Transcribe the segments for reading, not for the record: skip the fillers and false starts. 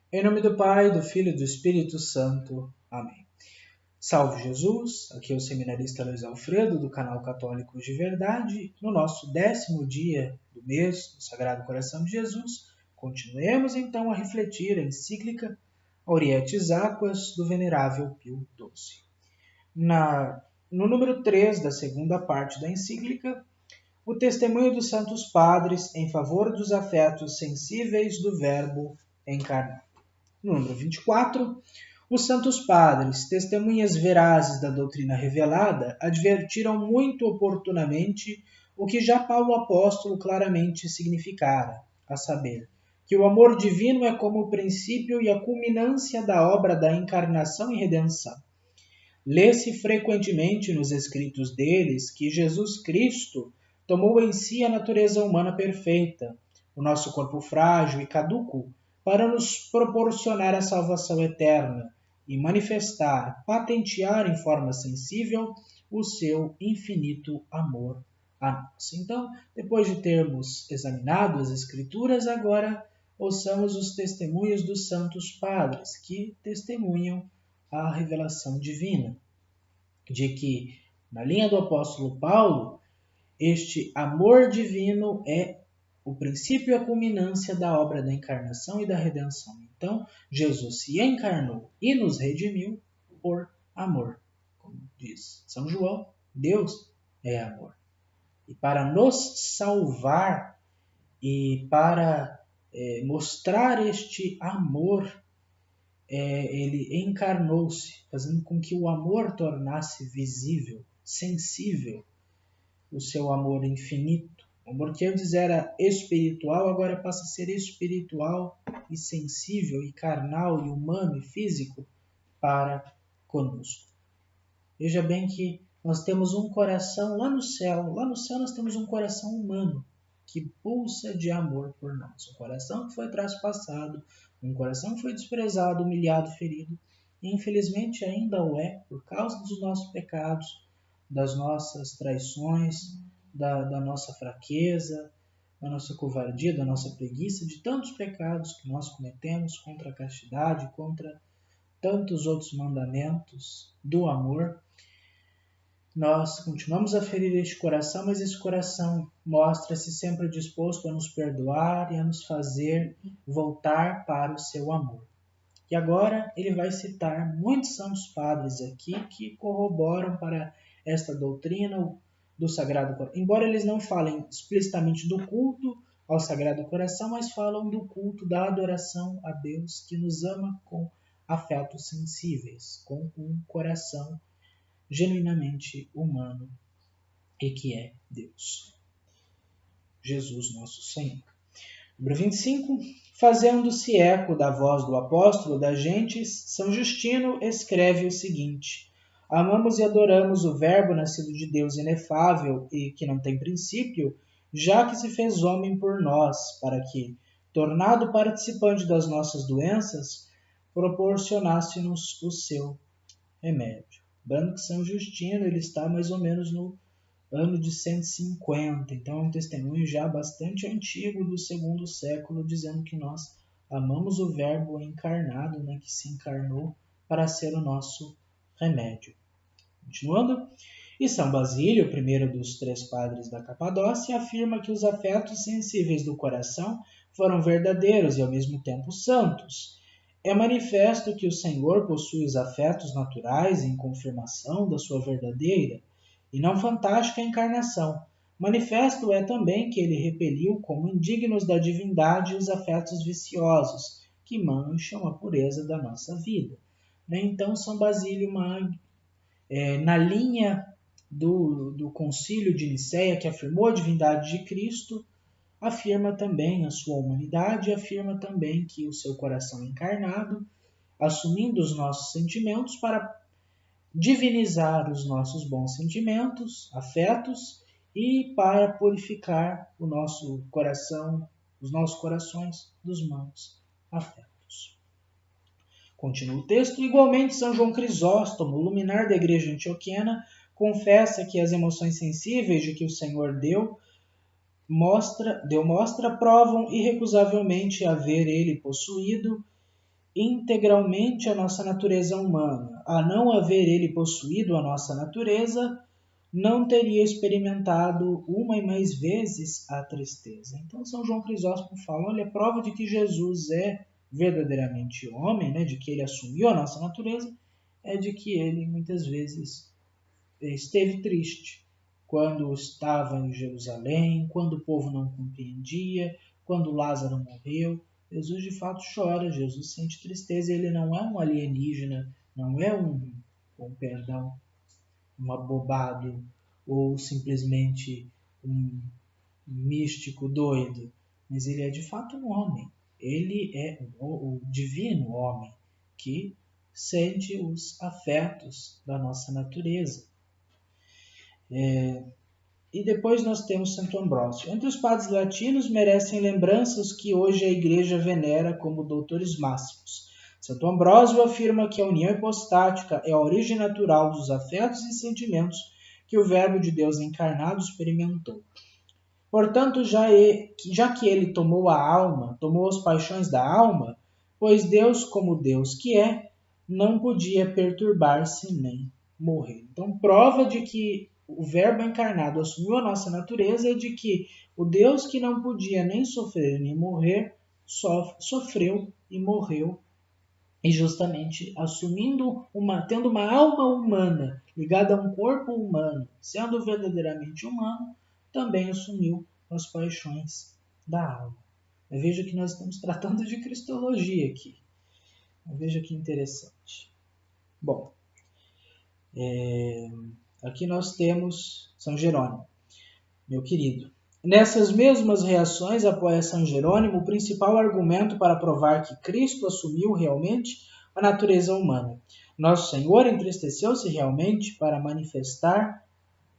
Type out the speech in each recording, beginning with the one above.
Em nome do Pai, do Filho e do Espírito Santo. Amém. Salve Jesus, aqui é o seminarista Luiz Alfredo, do canal Católicos de Verdade. No nosso 10º dia do mês do Sagrado Coração de Jesus, continuemos então a refletir a encíclica Aurietis Aquas do Venerável Pio XII. No número 3 da segunda parte da encíclica, o testemunho dos Santos Padres em favor dos afetos sensíveis do Verbo encarnado. No número 24, os Santos Padres, testemunhas verazes da doutrina revelada, advertiram muito oportunamente o que já Paulo Apóstolo claramente significara, a saber, que o amor divino é como o princípio e a culminância da obra da encarnação e redenção. Lê-se frequentemente nos escritos deles que Jesus Cristo tomou em si a natureza humana perfeita, o nosso corpo frágil e caduco, para nos proporcionar a salvação eterna e manifestar, patentear em forma sensível o seu infinito amor a nós. Então, depois de termos examinado as Escrituras, agora ouçamos os testemunhos dos Santos Padres, que testemunham a revelação divina, de que, na linha do apóstolo Paulo, este amor divino é o princípio e a culminância da obra da encarnação e da redenção. Então, Jesus se encarnou e nos redimiu por amor. Como diz São João, Deus é amor. E para nos salvar e para mostrar este amor, ele encarnou-se, fazendo com que o amor tornasse visível, sensível, o seu amor infinito. O amor que antes era espiritual, agora passa a ser espiritual e sensível e carnal e humano e físico para conosco. Veja bem que nós temos um coração lá no céu. Lá no céu nós temos um coração humano que pulsa de amor por nós. Um coração que foi traspassado, um coração que foi desprezado, humilhado, ferido. E infelizmente ainda o é por causa dos nossos pecados, das nossas traições, da nossa fraqueza, da nossa covardia, da nossa preguiça, de tantos pecados que nós cometemos contra a castidade, contra tantos outros mandamentos do amor. Nós continuamos a ferir este coração, mas esse coração mostra-se sempre disposto a nos perdoar e a nos fazer voltar para o seu amor. E agora ele vai citar muitos santos padres aqui que corroboram para esta doutrina do Sagrado Coração. Embora eles não falem explicitamente do culto ao Sagrado Coração, mas falam do culto da adoração a Deus que nos ama com afetos sensíveis, com um coração genuinamente humano e que é Deus. Jesus nosso Senhor. Número 25. Fazendo-se eco da voz do apóstolo das gentes, São Justino escreve o seguinte: amamos e adoramos o Verbo nascido de Deus inefável e que não tem princípio, já que se fez homem por nós, para que, tornado participante das nossas doenças, proporcionasse-nos o seu remédio. Lembrando que São Justino ele está mais ou menos no ano de 150, então é um testemunho já bastante antigo do segundo século, dizendo que nós amamos o Verbo encarnado, que se encarnou para ser o nosso remédio. Continuando, e São Basílio, o primeiro dos 3 padres da Capadócia, afirma que os afetos sensíveis do coração foram verdadeiros e ao mesmo tempo santos. É manifesto que o Senhor possui os afetos naturais em confirmação da sua verdadeira e não fantástica encarnação. Manifesto é também que ele repeliu como indignos da divindade os afetos viciosos, que mancham a pureza da nossa vida. Então, São Basílio Magno, na linha do Concílio de Nicéia, que afirmou a divindade de Cristo, afirma também a sua humanidade, afirma também que o seu coração encarnado, assumindo os nossos sentimentos para divinizar os nossos bons sentimentos, afetos, e para purificar o nosso coração, os nossos corações dos maus afetos. Continua o texto. Igualmente, São João Crisóstomo, luminar da igreja antioquiana, confessa que as emoções sensíveis de que o Senhor deu mostra, provam irrecusavelmente haver ele possuído integralmente a nossa natureza humana. A não haver ele possuído a nossa natureza, não teria experimentado uma e mais vezes a tristeza. Então São João Crisóstomo fala, olha, a prova de que Jesus é verdadeiramente homem, né, de que ele assumiu a nossa natureza, é de que ele muitas vezes esteve triste quando estava em Jerusalém, quando o povo não compreendia, quando Lázaro morreu. Jesus de fato chora, Jesus sente tristeza, ele não é um alienígena, não é um abobado ou simplesmente um místico doido, mas ele é de fato um homem. Ele é o divino homem que sente os afetos da nossa natureza. E depois nós temos Santo Ambrósio. Entre os padres latinos merecem lembranças que hoje a Igreja venera como doutores máximos. Santo Ambrósio afirma que a união hipostática é a origem natural dos afetos e sentimentos que o Verbo de Deus encarnado experimentou. Portanto, já que ele tomou a alma, tomou as paixões da alma, pois Deus, como Deus que é, não podia perturbar-se nem morrer. Então, prova de que o Verbo encarnado assumiu a nossa natureza é de que o Deus que não podia nem sofrer nem morrer, sofreu e morreu. E justamente tendo uma alma humana ligada a um corpo humano, sendo verdadeiramente humano, também assumiu as paixões da alma. Veja que nós estamos tratando de cristologia aqui. Veja que interessante. Bom, aqui nós temos São Jerônimo, meu querido. Nessas mesmas reações, apoia São Jerônimo o principal argumento para provar que Cristo assumiu realmente a natureza humana. Nosso Senhor entristeceu-se realmente para manifestar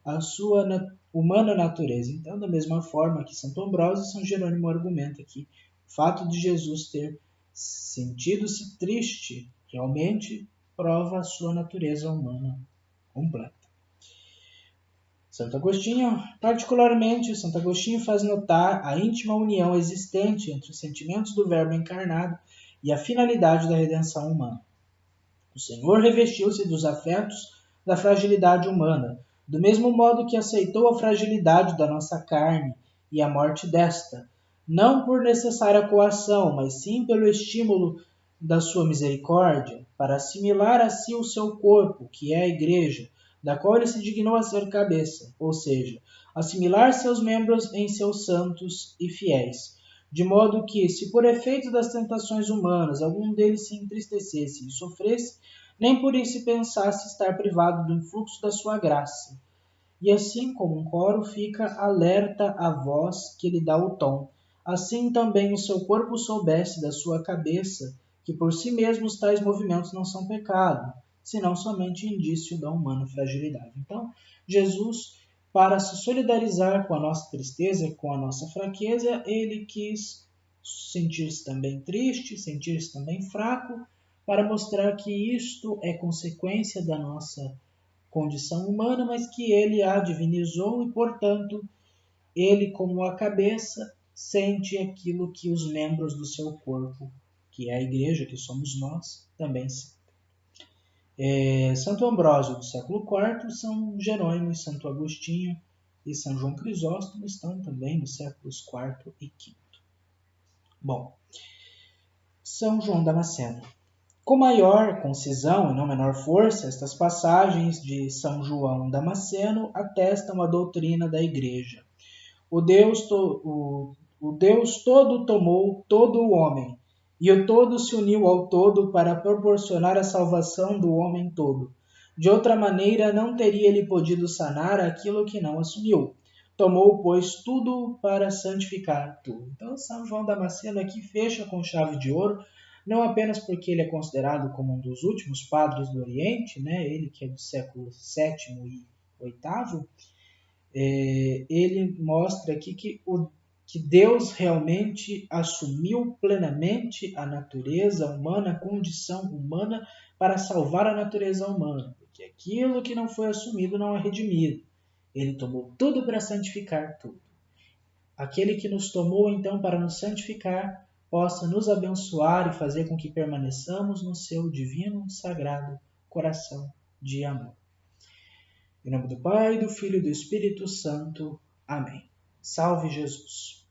a sua humana natureza. Então, da mesma forma que Santo Ambrósio, São Jerônimo argumenta que o fato de Jesus ter sentido-se triste realmente prova a sua natureza humana completa. Santo Agostinho, particularmente, Santo Agostinho faz notar a íntima união existente entre os sentimentos do Verbo encarnado e a finalidade da redenção humana. O Senhor revestiu-se dos afetos da fragilidade humana, do mesmo modo que aceitou a fragilidade da nossa carne e a morte desta, não por necessária coação, mas sim pelo estímulo da sua misericórdia, para assimilar a si o seu corpo, que é a Igreja, da qual ele se dignou a ser cabeça, ou seja, assimilar seus membros em seus santos e fiéis, de modo que, se por efeito das tentações humanas algum deles se entristecesse e sofresse, nem por isso pensasse estar privado do influxo da sua graça. E assim como um coro fica alerta à voz que lhe dá o tom, assim também o seu corpo soubesse da sua cabeça que por si mesmos tais movimentos não são pecado, senão somente indício da humana fragilidade. Então, Jesus, para se solidarizar com a nossa tristeza, com a nossa fraqueza, ele quis sentir-se também triste, sentir-se também fraco, para mostrar que isto é consequência da nossa condição humana, mas que ele a divinizou e, portanto, ele, como a cabeça, sente aquilo que os membros do seu corpo, que é a Igreja, que somos nós, também sentem. Santo Ambrósio do século IV, São Jerônimo e Santo Agostinho e São João Crisóstomo estão também nos séculos IV e V. Bom, São João Damasceno. Com maior concisão e não menor força, estas passagens de São João Damasceno atestam a doutrina da Igreja. O Deus todo tomou todo o homem, e o todo se uniu ao todo para proporcionar a salvação do homem todo. De outra maneira, não teria ele podido sanar aquilo que não assumiu. Tomou, pois, tudo para santificar tudo. Então, São João Damasceno aqui fecha com chave de ouro, não apenas porque ele é considerado como um dos últimos padres do Oriente, né? Ele que é do século VII e VIII, ele mostra aqui que Deus realmente assumiu plenamente a natureza humana, a condição humana, para salvar a natureza humana. Porque aquilo que não foi assumido não é redimido. Ele tomou tudo para santificar tudo. Aquele que nos tomou, então, para nos santificar, possa nos abençoar e fazer com que permaneçamos no seu divino e sagrado coração de amor. Em nome do Pai, do Filho e do Espírito Santo. Amém. Salve Jesus!